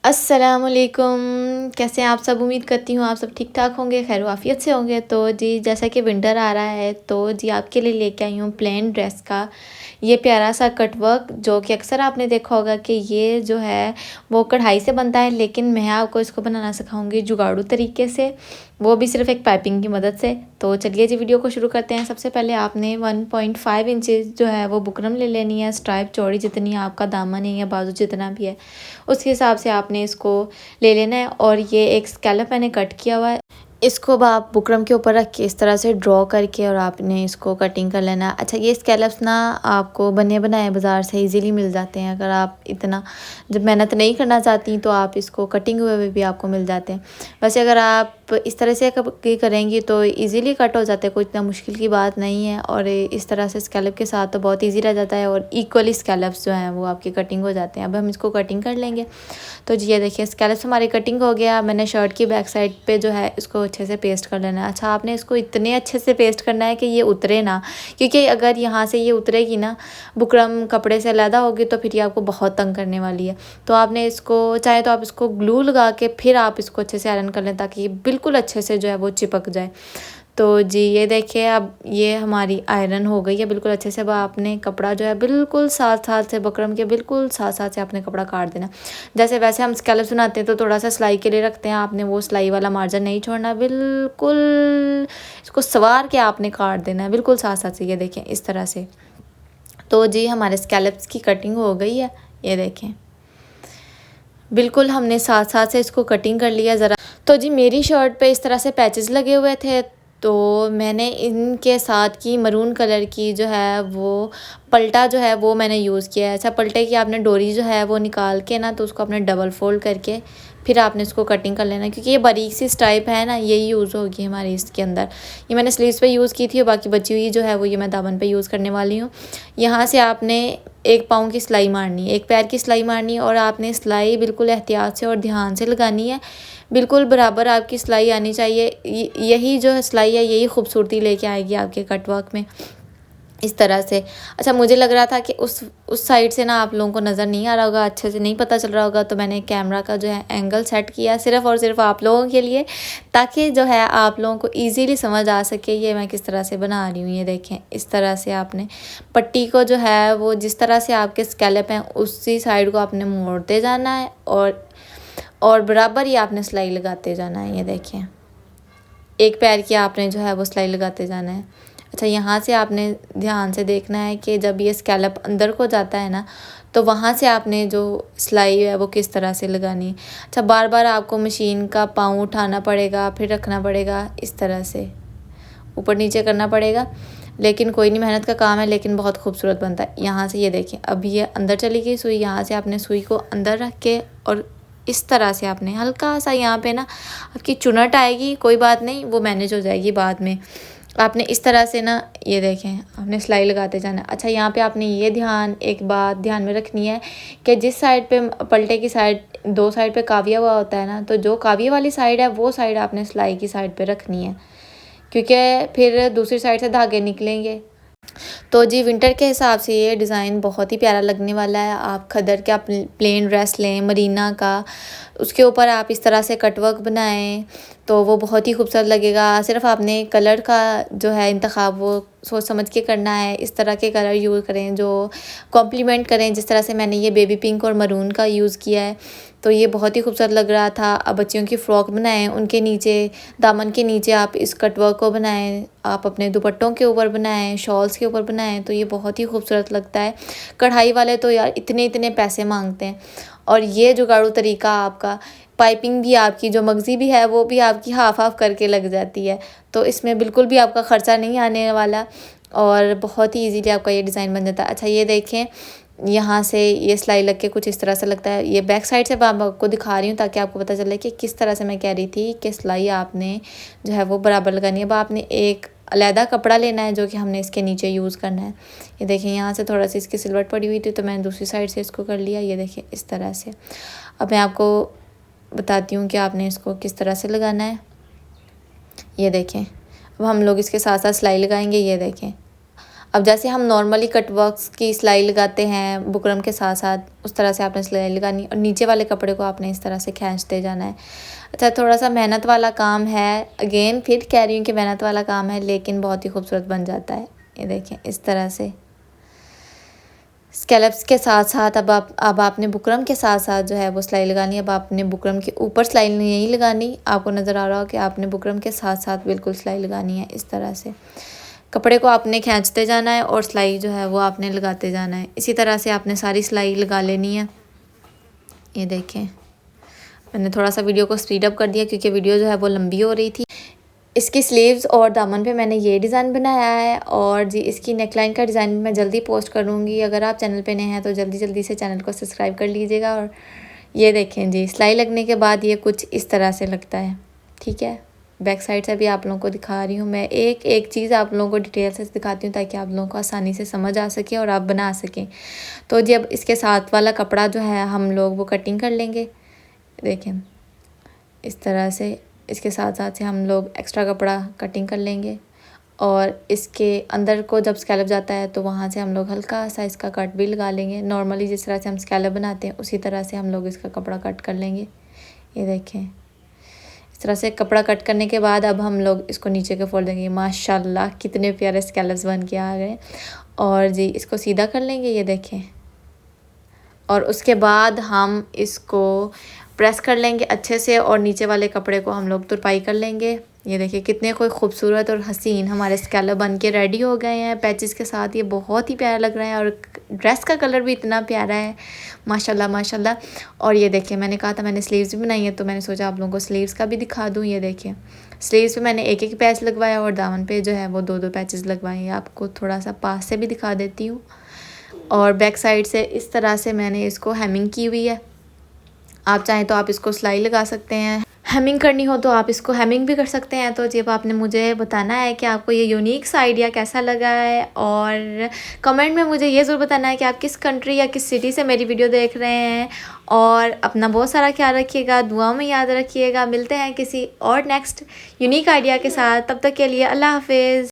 अस्सलामुअलैकुम। कैसे हैं आप सब? उम्मीद करती हूँ आप सब ठीक ठाक होंगे, खैर आफियत से होंगे। तो जी जैसा कि विंटर आ रहा है तो जी आपके लिए लेके आई हूँ प्लेन ड्रेस का ये प्यारा सा कटवर्क, जो कि अक्सर आपने देखा होगा कि ये जो है वो कढ़ाई से बनता है, लेकिन मैं आपको इसको बनाना सिखाऊंगी जुगाड़ू तरीके से, वो भी सिर्फ एक पाइपिंग की मदद से। तो चलिए जी वीडियो को शुरू करते हैं। सबसे पहले आपने 1.5 इंचेस जो है वो बुकरम ले लेनी है, स्ट्राइप चौड़ी जितनी आपका दामन है या बाजू जितना भी है उस हिसाब से आपने इसको ले लेना है। और ये एक स्कैलप मैंने कट किया हुआ है, इसको अब आप बुकरम के ऊपर रख के इस तरह से ड्रॉ करके और आपने इसको कटिंग कर लेना। अच्छा, ये स्कैलप्स ना आपको बने बनाए बाज़ार से इजीली मिल जाते हैं। अगर आप इतना जब मेहनत नहीं करना चाहती तो आप इसको कटिंग हुए भी आपको मिल जाते हैं। वैसे अगर आप इस तरह से करेंगी तो इजीली कट हो जाते हैं, कोई इतना मुश्किल की बात नहीं है। और इस तरह से स्कैलप के साथ तो बहुत ईजी रह जाता है और इक्वली स्कैलप्स जो हैं वो आपकी कटिंग हो जाते हैं। अब हम इसको कटिंग कर लेंगे। तो जी ये देखिए स्कैलप्स हमारी कटिंग हो गया। मैंने शर्ट की बैक साइड पे जो है इसको अच्छे से पेस्ट कर लेना है। अच्छा, आपने इसको इतने अच्छे से पेस्ट करना है कि ये उतरे ना, क्योंकि अगर यहाँ से ये उतरेगी ना, बुकरम कपड़े से अलग होगी तो फिर ये आपको बहुत तंग करने वाली है। तो आपने इसको चाहे तो आप इसको ग्लू लगा के फिर आप इसको अच्छे से आयरन कर लें ताकि ये बिल्कुल अच्छे से जो है वो चिपक जाए। तो जी ये देखिए अब ये हमारी आयरन हो गई है बिल्कुल अच्छे से। अब आपने कपड़ा जो है बिल्कुल साथ साथ से बुकरम के बिल्कुल साथ साथ से आपने कपड़ा काट देना। जैसे वैसे हम स्कैलप्स बनाते हैं तो थोड़ा सा सिलाई के लिए रखते हैं, आपने वो सिलाई वाला मार्जिन नहीं छोड़ना, बिल्कुल इसको सवार के आपने काट देना है बिल्कुल साथ साथ से। ये देखें इस तरह से। तो जी हमारे स्कैलप्स की कटिंग हो गई है, ये देखें बिल्कुल हमने साथ साथ से इसको कटिंग कर लिया ज़रा। तो जी मेरी शर्ट पे इस तरह से पैचेस लगे हुए थे, तो मैंने इनके साथ की मरून कलर की जो है वो पलटा जो है वो मैंने यूज़ किया है। अच्छा, पलटे की आपने डोरी जो है वो निकाल के ना तो उसको आपने डबल फोल्ड करके फिर आपने इसको कटिंग कर लेना, क्योंकि ये बारीक सी स्ट्राइप है ना, यही यूज़ होगी हमारी इसके अंदर। ये मैंने स्लीव्स पे यूज़ की थी और बाकी बची हुई जो है वो ये मैं दामन पे यूज़ करने वाली हूँ। यहाँ से आपने एक पाँव की सिलाई मारनी है, एक पैर की सिलाई मारनी है और आपने सिलाई बिल्कुल एहतियात से और ध्यान से लगानी है। बिल्कुल बराबर आपकी सिलाई आनी चाहिए। यही जो है सिलाई है यही खूबसूरती लेके आएगी आपके कटवर्क में, इस तरह से। अच्छा, मुझे लग रहा था कि उस साइड से ना आप लोगों को नज़र नहीं आ रहा होगा, अच्छे से नहीं पता चल रहा होगा, तो मैंने कैमरा का जो है एंगल सेट किया सिर्फ़ और सिर्फ आप लोगों के लिए, ताकि जो है आप लोगों को ईज़िली समझ आ सके ये मैं किस तरह से बना रही हूँ। ये देखें इस तरह से आपने पट्टी को जो है वो जिस तरह से आपके स्कैलप हैं उसी साइड को आपने मोड़ते जाना है और बराबर ही आपने सिलाई लगाते जाना है। ये देखें एक पैर की आपने जो है वो सिलाई लगाते जाना है। अच्छा, यहाँ से आपने ध्यान से देखना है कि जब ये स्कैलप अंदर को जाता है ना तो वहाँ से आपने जो सिलाई है वो किस तरह से लगानी है। अच्छा, बार बार आपको मशीन का पाँव उठाना पड़ेगा, फिर रखना पड़ेगा, इस तरह से ऊपर नीचे करना पड़ेगा, लेकिन कोई नहीं, मेहनत का काम है लेकिन बहुत खूबसूरत बनता है। यहाँ से ये देखें अब ये अंदर चली गई सुई, यहाँ से आपने सुई को अंदर रख के और इस तरह से आपने हल्का सा यहाँ पे ना आपकी चुनट आएगी, कोई बात नहीं वो मैनेज हो जाएगी बाद में। आपने इस तरह से ना ये देखें आपने सिलाई लगाते जाना। अच्छा, यहाँ पे आपने ये एक बात ध्यान में रखनी है कि जिस साइड पे पलटे की साइड दो साइड पे काविया हुआ होता है ना, तो जो काविया वाली साइड है वो साइड आपने सिलाई की साइड पे रखनी है, क्योंकि फिर दूसरी साइड से धागे निकलेंगे। तो जी विंटर के हिसाब से ये डिज़ाइन बहुत ही प्यारा लगने वाला है। आप खदर का प्लेन ड्रेस लें मरीना का, उसके ऊपर आप इस तरह से कटवर्क बनाएं तो वो बहुत ही खूबसूरत लगेगा। सिर्फ आपने कलर का जो है इंतखाब वो सोच समझ के करना है, इस तरह के कलर यूज़ करें जो कॉम्प्लीमेंट करें। जिस तरह से मैंने ये बेबी पिंक और मरून का यूज़ किया है तो ये बहुत ही खूबसूरत लग रहा था। अब बच्चियों की फ़्रॉक बनाएं, उनके नीचे दामन के नीचे आप इस कटवर्क को बनाएं, आप अपने दुपट्टों के ऊपर बनाएं, शॉल्स के ऊपर बनाएं, तो ये बहुत ही खूबसूरत लगता है। कढ़ाई वाले तो यार इतने इतने पैसे मांगते हैं, और ये जुगाड़ू तरीका आपका, पाइपिंग भी आपकी जो मगज़ी भी है वो भी आपकी हाफ हाफ करके लग जाती है, तो इसमें बिल्कुल भी आपका ख़र्चा नहीं आने वाला और बहुत ही इजीली आपका ये डिज़ाइन बन जाता है। अच्छा, ये देखें यहाँ से ये सिलाई लग के कुछ इस तरह से लगता है। ये बैक साइड से मैं आपको दिखा रही हूँ ताकि आपको पता चले कि किस तरह से मैं कह रही थी कि सिलाई आपने जो है वो बराबर लगानी है। अब आपने एक अलहदा कपड़ा लेना है जो कि हमने इसके नीचे यूज़ करना है। ये देखें यहाँ से थोड़ा सी इसकी सिलवट पड़ी हुई थी तो मैंने दूसरी साइड से इसको कर लिया। ये देखें इस तरह से। अब मैं आपको बताती हूँ कि आपने इसको किस तरह से लगाना है। ये देखें अब हम लोग इसके साथ साथ सिलाई लगाएंगे। ये देखें अब जैसे हम नॉर्मली कट वर्क्स की सिलाई लगाते हैं बुकरम के साथ साथ, उस तरह से आपने सिलाई लगानी और नीचे वाले कपड़े को आपने इस तरह से खींचते जाना है। अच्छा, थोड़ा सा मेहनत वाला काम है, अगेन फिर कह रही हूँ कि मेहनत वाला काम है, लेकिन बहुत ही खूबसूरत बन जाता है। ये देखें इस तरह से स्कैलप्स के साथ साथ अब आपने बुकरम के साथ साथ जो है वो सिलाई लगानी है। अब आपने बुकरम के ऊपर सिलाई नहीं लगानी, आपको नज़र आ रहा हो कि आपने बुकरम के साथ साथ बिल्कुल सिलाई लगानी है। इस तरह से कपड़े को आपने खींचते जाना है और सिलाई जो है वो आपने लगाते जाना है। इसी तरह से आपने सारी सिलाई लगा लेनी है। ये देखें, मैंने थोड़ा सा वीडियो को स्पीड अप कर दिया क्योंकि वीडियो जो है वो लंबी हो रही थी। इसकी स्लीव्स और दामन पे मैंने ये डिज़ाइन बनाया है और जी इसकी नेकलाइन का डिज़ाइन मैं जल्दी पोस्ट करूँगी। अगर आप चैनल पे नए हैं तो जल्दी से चैनल को सब्सक्राइब कर लीजिएगा। और ये देखें जी, सिलाई लगने के बाद ये कुछ इस तरह से लगता है। ठीक है, बैक साइड से भी आप लोगों को दिखा रही हूँ मैं, एक एक चीज़ आप लोगों को डिटेल से दिखाती हूँ ताकि आप लोगों को आसानी से समझ आ सके और आप बना सकें। तो जी अब इसके साथ वाला कपड़ा जो है हम लोग वो कटिंग कर लेंगे। देखें इस तरह से इसके साथ साथ से हम लोग एक्स्ट्रा कपड़ा कटिंग कर लेंगे और इसके अंदर को जब स्कैलप जाता है तो वहाँ से हम लोग हल्का सा इसका कट भी लगा लेंगे। नॉर्मली जिस तरह से हम स्कैलप बनाते हैं उसी तरह से हम लोग इसका कपड़ा कट कर लेंगे। ये देखें इस तरह से कपड़ा कट करने के बाद अब हम लोग इसको नीचे के फोल्ड देंगे। माशाल्लाह कितने प्यारे स्कैलप्स बन के आ गए। और जी इसको सीधा कर लेंगे। ये देखें, और उसके बाद हम इसको प्रेस कर लेंगे अच्छे से और नीचे वाले कपड़े को हम लोग तुरपाई कर लेंगे। ये देखिए कितने कोई खूबसूरत और हसीन हमारे स्कैलप बन के रेडी हो गए हैं पैचेस के साथ। ये बहुत ही प्यारा लग रहा है और ड्रेस का कलर भी इतना प्यारा है, माशाल्लाह माशाल्लाह। और ये देखिए मैंने कहा था मैंने स्लीव्स भी बनाई है तो मैंने सोचा आप लोगों को स्लीव्स का भी दिखा दूँ। ये देखिए स्लीव्स पे मैंने एक पैच लगवाया और दामन पे जो है वो दो पैचेस लगवाए हैं। आपको थोड़ा सा पास से भी दिखा देती हूँ। और बैक साइड से इस तरह से मैंने इसको हेमिंग की हुई है। आप चाहें तो आप इसको सिलाई लगा सकते हैं, हेमिंग करनी हो तो आप इसको हेमिंग भी कर सकते हैं। तो जब आपने मुझे बताना है कि आपको ये यूनिक सा आइडिया कैसा लगा है और कमेंट में मुझे ये ज़रूर बताना है कि आप किस कंट्री या किस सिटी से मेरी वीडियो देख रहे हैं। और अपना बहुत सारा ख्याल रखिएगा, दुआ में याद रखिएगा। मिलते हैं किसी और नेक्स्ट यूनिक आइडिया के साथ, तब तक के लिए अल्लाह हाफिज़।